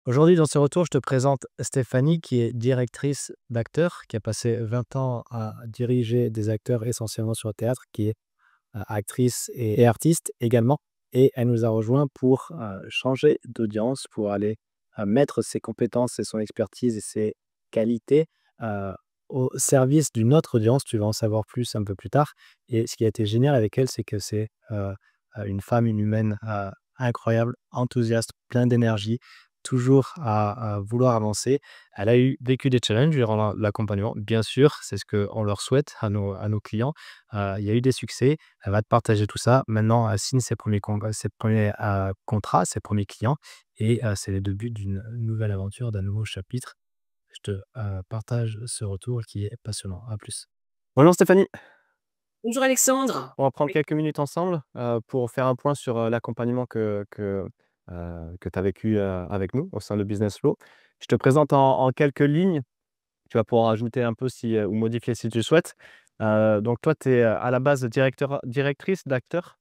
Aujourd'hui, dans ce retour, je te présente Stéphanie, qui est directrice d'acteurs, qui a passé 20 ans à diriger des acteurs essentiellement sur le théâtre, qui est actrice et artiste également. Et elle nous a rejoint pour changer d'audience, pour aller mettre ses compétences et son expertise et ses qualités euh, au service d'une autre audience. Tu vas en savoir plus un peu plus tard. Et ce qui a été génial avec elle, c'est que c'est une femme, une humaine incroyable, enthousiaste, plein d'énergie, toujours à vouloir avancer. Elle a vécu des challenges durant l'accompagnement, bien sûr, c'est ce qu'on leur souhaite à nos clients. Il y a eu des succès, elle va te partager tout ça. Maintenant, elle signe ses premiers contrats, ses premiers clients et c'est le début d'une nouvelle aventure, d'un nouveau chapitre. Je te partage ce retour qui est passionnant. À plus. Bonjour Stéphanie, Bonjour Alexandre. on va prendre Oui. quelques minutes ensemble pour faire un point sur l'accompagnement que tu as vécu avec nous au sein de Business Flow. Je te présente en quelques lignes. Tu vas pouvoir ajouter un peu ou modifier si tu le souhaites. Donc toi, tu es à la base directrice d'acteurs,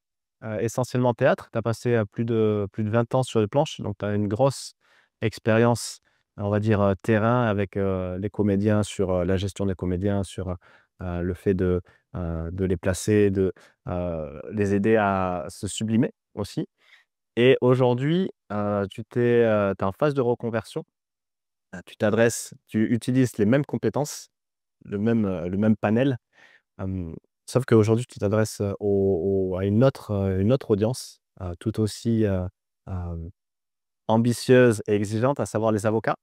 essentiellement théâtre. Tu as passé plus de 20 ans sur les planches, donc tu as une grosse expérience, on va dire, terrain avec les comédiens, sur la gestion des comédiens, sur le fait de les placer, de les aider à se sublimer aussi. Et aujourd'hui, tu es en phase de reconversion. Tu utilises les mêmes compétences, le même panel, hem, sauf qu'aujourd'hui tu t'adresses, à une autre audience, tout aussi, hem, ambitieuse et exigeante, à savoir les avocats.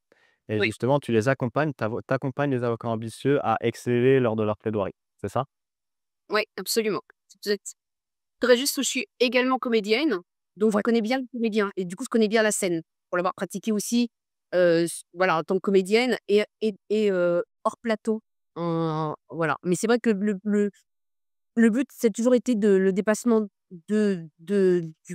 Et Oui, justement tu les accompagnes, tu accompagnes les avocats ambitieux à exceller lors de leur plaidoirie, c'est ça? oui, absolument. Je voudrais juste que je suis également comédienne, donc je Ouais. connais bien le comédien et du coup, je connais bien la scène pour l'avoir pratiqué aussi, voilà, en tant que comédienne et hors plateau, voilà. Mais c'est vrai que le but, c'est toujours été le dépassement du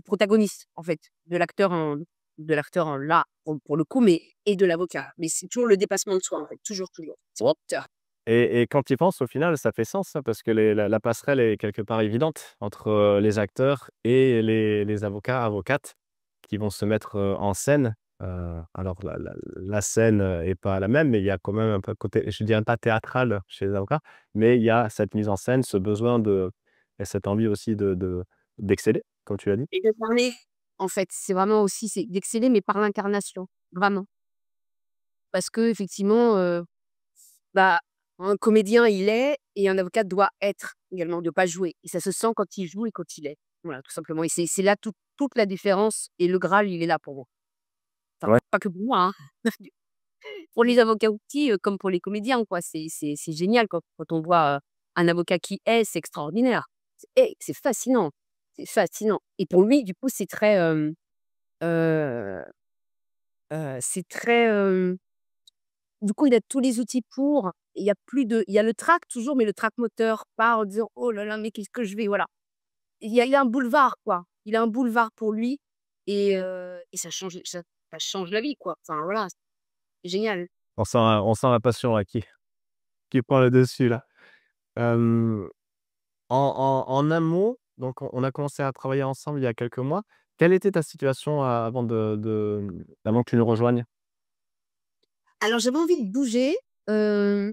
protagoniste, en fait, de l'acteur là, pour le coup, mais et de l'avocat. Mais c'est toujours le dépassement de soi, en fait, toujours, toujours. C'est Ouais. ça. Et quand tu y penses, au final, ça fait sens, hein, parce que la passerelle est quelque part évidente entre les acteurs et les avocats, avocates qui vont se mettre en scène. Alors, la scène est pas la même, mais il y a quand même un peu côté, je dirais pas théâtral chez les avocats, mais il y a cette mise en scène, ce besoin et cette envie aussi d'exceller, comme tu l'as dit. Et de parler, en fait, c'est vraiment aussi c'est d'exceller, mais par l'incarnation, vraiment. Parce qu'effectivement, bah, un comédien, il est et un avocat doit être également, de pas jouer et ça se sent quand il joue et quand il est. Voilà, tout simplement et c'est là toute la différence et le Graal, il est là pour moi. Enfin, Ouais. pas que pour moi, hein. Pour les avocats aussi, comme pour les comédiens, quoi. C'est génial quand on voit, un avocat qui est, c'est extraordinaire. C'est fascinant, c'est fascinant et pour lui, du coup, c'est très, heu c'est très, du coup, il a tous les outils pour. Il y a le trac toujours, mais le trac moteur part en disant: «Oh là là, mais qu'est-ce que je vais» voilà. Il a un boulevard, quoi. Il a un boulevard pour lui et ça change la vie, quoi. Enfin voilà, c'est génial. On sent la passion là qui prend le dessus là. Hem en un mot, donc on a commencé à travailler ensemble il y a quelques mois. Quelle était ta situation avant que tu nous rejoignes? Alors j'avais envie de bouger, hem,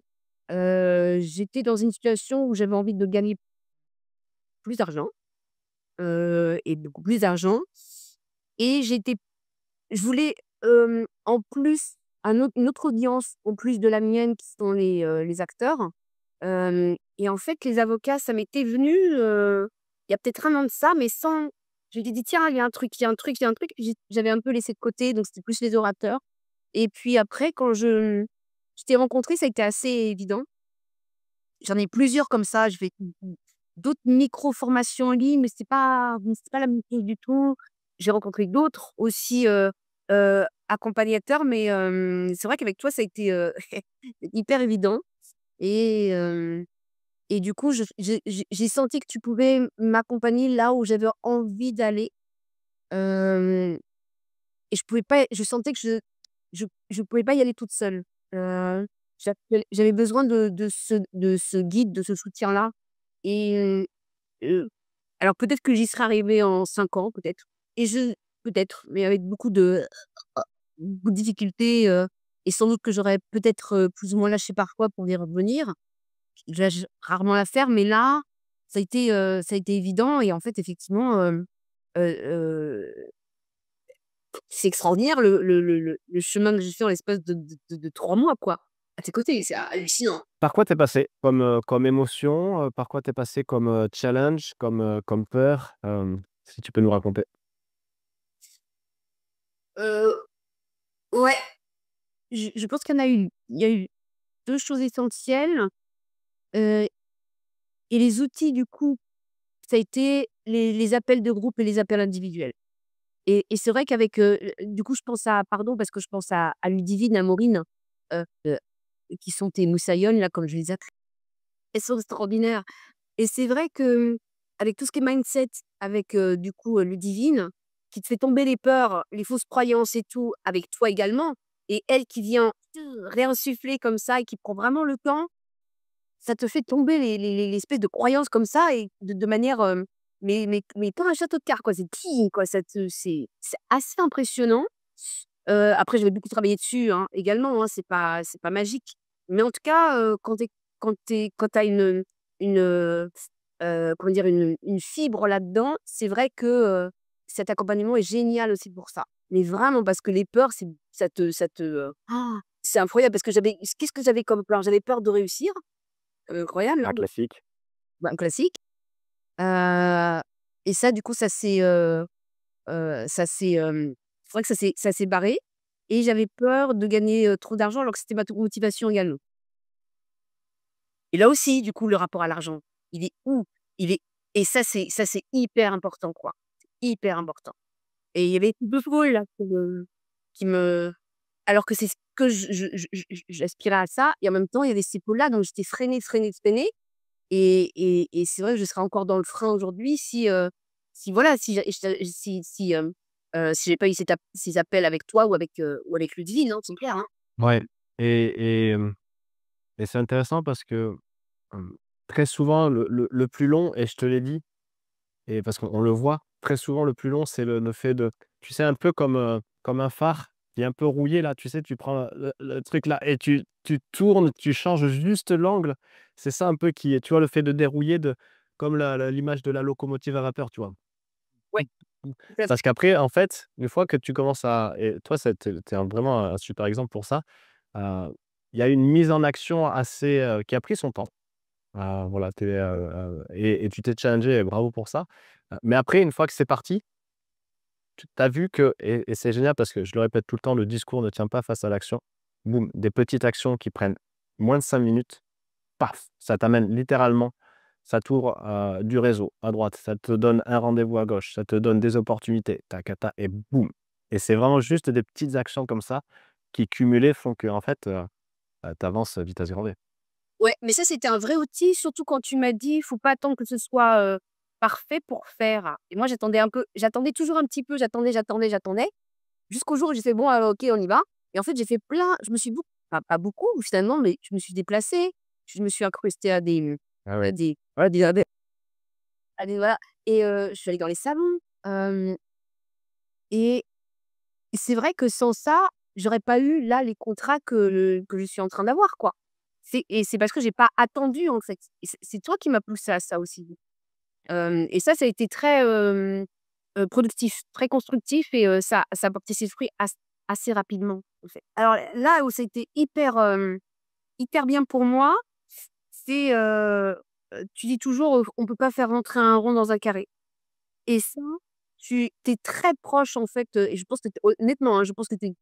j'étais dans une situation où j'avais envie de gagner plus d'argent, et beaucoup plus d'argent et je voulais, en plus une autre audience en plus de la mienne qui sont les acteurs, et en fait les avocats ça m'était venu, il y a peut-être 1 an de ça, mais sans je m'étais dit: «Tiens, il y a un truc, il y a un truc, il y a un truc». J'avais un peu laissé de côté, donc c'était plus les orateurs et puis après quand je t'ai rencontré, ça a été assez évident. J'en ai plusieurs comme ça, je fais d'autres micro-formations en ligne, mais c'est pas la même chose du tout. J'ai rencontré d'autres aussi, accompagnateurs, mais c'est vrai qu'avec toi, ça a été, hyper évident et et du coup, j'ai senti que tu pouvais m'accompagner là où j'avais envie d'aller, hem et je sentais que je pouvais pas y aller toute seule. J'avais besoin de ce guide, de ce soutien-là et alors peut-être que j'y serais arrivée en 5 ans, peut-être et peut-être, mais avec beaucoup de beaucoup de difficultés, et sans doute que j'aurais peut-être, plus ou moins lâché parfois pour y revenir. Je lâche rarement l'affaire, mais là, ça a été évident et en fait, effectivement, heu, c'est extraordinaire le chemin que j'ai fait en l'espace de 3 mois, quoi, à tes côtés, c'est hallucinant. Par quoi t'es passé comme, comme émotion, par quoi t'es passé comme, challenge, comme, comme peur? Si tu peux nous raconter? Heu, ouais, je pense il y a eu 2 choses essentielles, heu et les outils du coup, ça a été les appels de groupe et les appels individuels et c'est vrai qu'avec, du coup, je pense à pardon, parce que je pense à Ludivine, à Maureen, heu heu, qui sont tes moussaillonnes là, comme je les appelle. Elles sont extraordinaires et c'est vrai que avec tout ce qui est mindset, avec, du coup, Ludivine, qui te fait tomber les peurs, les fausses croyances et tout, avec toi également et elle qui vient réinsuffler comme ça et qui prend vraiment le temps, ça te fait tomber l'espèce de croyances comme ça et de manière, mais comme un château de cartes quoi, c'est petit quoi, ça te c'est assez impressionnant. Après je vais beaucoup travailler dessus, hein, également, hein, c'est pas magique. Mais en tout cas, quand tu as une, comment dire? Une fibre là-dedans, c'est vrai que, cet accompagnement est génial aussi pour ça. Mais vraiment parce que les peurs, c'est incroyable parce que qu'est-ce que j'avais comme peur? J'avais peur de réussir, incroyable, Un hein, classique. bah, un classique, heu et ça du coup c'est vrai que ça s'est barré et j'avais peur de gagner, trop d'argent alors que c'était ma motivation également et là aussi du coup le rapport à l'argent, il est où? Il est et ça c'est hyper important quoi, c'est hyper important et il y avait 2 pôles là qui me alors que c'est ce que j'aspirais à ça et en même temps il y avait ces pôles là donc j'étais freinée, freinée, freinée. Et c'est vrai que je serais encore dans le frein aujourd'hui si voilà, si j'ai si j'ai pas eu ces appels avec toi ou avec Ludivine, hein, c'est clair, hein. Ouais et et c'est intéressant parce que, hem, très souvent le plus long et je te l'ai dit et parce qu'on le voit, très souvent le plus long, c'est le fait de tu sais un peu comme, comme un phare qui est un peu rouillé là, tu sais, tu prends le truc là et tu tournes, tu changes juste l'angle. C'est ça un peu qui est tu vois, le fait de dérouiller de comme l'image de la locomotive à vapeur, tu vois? Ouais, tout à Parce fait. qu'après, en fait, une fois que tu commences à et toi, ça tu es vraiment un super exemple pour ça. Il y a une mise en action assez, qui a pris son temps. Voilà, et tu t'es challengé et bravo pour ça. Mais après, une fois que c'est parti, tu as vu que et c'est génial parce que je le répète tout le temps, le discours ne tient pas face à l'action. Boum, des petites actions qui prennent moins de 5 minutes, paf! Ça t'amène littéralement ça t'ouvre, du réseau à droite, ça te donne un rendez-vous à gauche, ça te donne des opportunités, tacata et boum! Et c'est vraiment juste des petites actions comme ça qui cumulées font qu'en fait, tu avances vitesse grand V. Ouais, mais ça, c'était un vrai outil, surtout quand tu m'as dit: «Faut pas attendre que ce soit, parfait pour faire» et moi, j'attendais toujours un petit peu, j'attendais jusqu'au jour où j'ai fait: «Bon, OK, on y va» et en fait, j'ai fait plein je me suis pas beaucoup finalement, mais je me suis déplacée, je me suis incrustée Ah ouais. des voilà, voilà et je suis allée dans les salons, hem et c'est vrai que sans ça, j'aurais pas eu là les contrats que je suis en train d'avoir, quoi. C'est parce que j'ai pas attendu, en fait et c'est toi qui m'as poussé à ça aussi. Et ça a été très, productif, très constructif et ça a porté ses fruits assez rapidement, en fait. Alors là où c'était hyper bien pour moi, c'est, tu dis toujours, «On peut pas faire rentrer un rond dans un carré» et ça, tu es très proche, en fait, et je pense que honnêtement, hein, je pense que tu es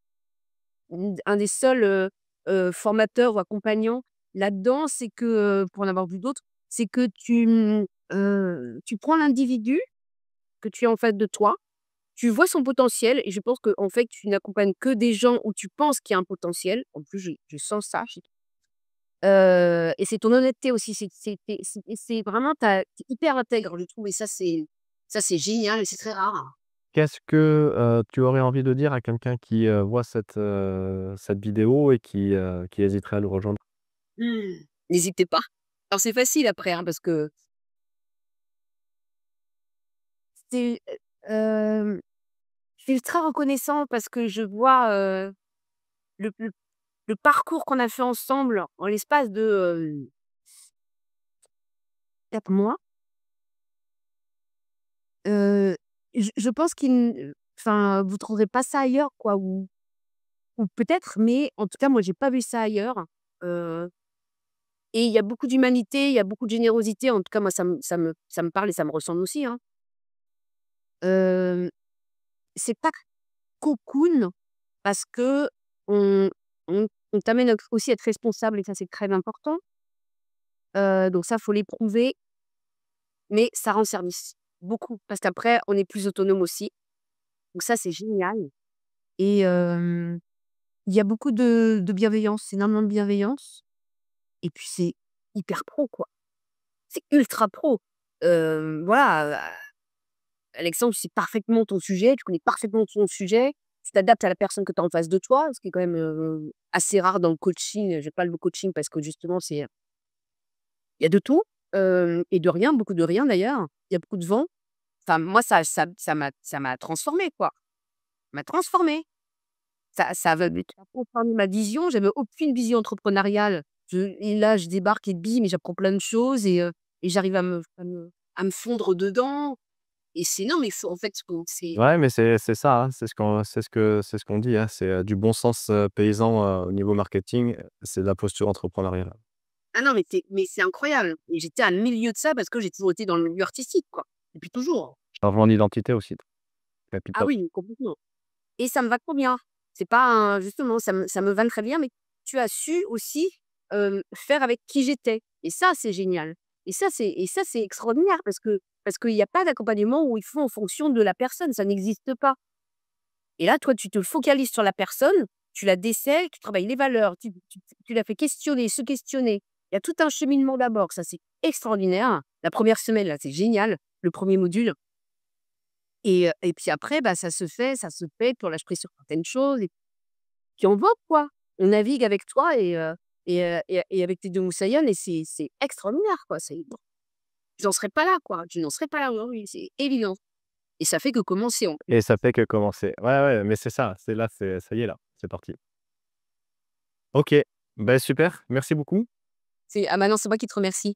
un des seuls, formateurs ou accompagnants là-dedans. C'est que, pour en avoir vu d'autres, c'est que tu prends l'individu que tu as en face de toi, tu vois son potentiel et je pense qu'en fait, tu n'accompagnes que des gens où tu penses qu'il y a un potentiel. En plus, je sens ça chez toi. Et c'est ton honnêteté aussi, c'est vraiment tu hyper intègre, je trouve et ça c'est génial et c'est très rare. Qu'est-ce que, tu aurais envie de dire à quelqu'un qui, voit cette vidéo et qui hésiterait à nous rejoindre? N'hésitez pas. Alors c'est facile après, hein, parce que c'est, suis ultra reconnaissant parce que je vois, le le le parcours qu'on a fait ensemble en l'espace de, 4 mois. Heu, je pense enfin, vous trouverez pas ça ailleurs quoi ou peut-être, mais en tout cas, moi, j'ai pas vu ça ailleurs, heu et il y a beaucoup d'humanité, il y a beaucoup de générosité. En tout cas, moi, ça me parle et ça me ressemble aussi, hein. Hem, c'est pas cocoon parce que on on t'amène aussi à être responsable et ça, c'est très important. Donc ça, faut l'éprouver, mais ça rend service, beaucoup, parce qu'après, on est plus autonome aussi. Donc ça, c'est génial et il y a beaucoup de bienveillance, énormément de bienveillance et puis c'est hyper pro, quoi. C'est ultra pro. Voilà, Alexandre, tu sais parfaitement ton sujet, tu connais parfaitement ton sujet, tu t'adaptes à la personne que tu as en face de toi, ce qui est quand même, assez rare dans le coaching. J'aime pas le mot coaching parce que justement, il y a de tout, et de rien, beaucoup de rien d'ailleurs. Il y a beaucoup de vent. Enfin, moi, ça m'a transformée, quoi. Ça m'a transformée. Ça avait transformé ma vision. J'avais aucune vision entrepreneuriale. Et là, je débarque et bim, et j'apprends plein de choses et j'arrive à me fondre dedans et c'est non, mais faut en fait, c'est Ouais, mais c'est ça, hein, c'est ce qu'on dit, hein, c'est, du bon sens, paysan, au niveau marketing, c'est de la posture entrepreneuriale. ah non, mais c'est incroyable et j'étais à milieu de ça parce que j'ai toujours été dans le milieu artistique, quoi, depuis toujours. Changement d'identité aussi, Ah capital. oui, complètement et ça me va trop bien. C'est pas un justement, ça me va très bien, mais tu as su aussi, faire avec qui j'étais et ça, c'est génial et ça, c'est extraordinaire parce qu'il y a pas d'accompagnement où ils font en fonction de la personne, ça n'existe pas et là, toi, tu te focalises sur la personne, tu la décèles, tu travailles les valeurs, tu la fais questionner, se questionner. Il y a tout un cheminement d'abord, ça, c'est extraordinaire. La première semaine, là, c'est génial, le premier module et puis après, bah, ça se fait, puis on lâche prise sur certaines choses et puis on vogue, quoi. On navigue avec toi et avec tes 2 moussaillons et c'est extraordinaire, quoi. J'en serais pas là, quoi. Je n'en serais pas là aujourd'hui, c'est évident et ça fait que commencer, en plus. Et ça fait que commencer. Ouais, ouais, mais c'est ça, c'est là, c'est ça y est là, c'est parti. OK, bah, super, merci beaucoup. C'est ah, maintenant, c'est moi qui te remercie.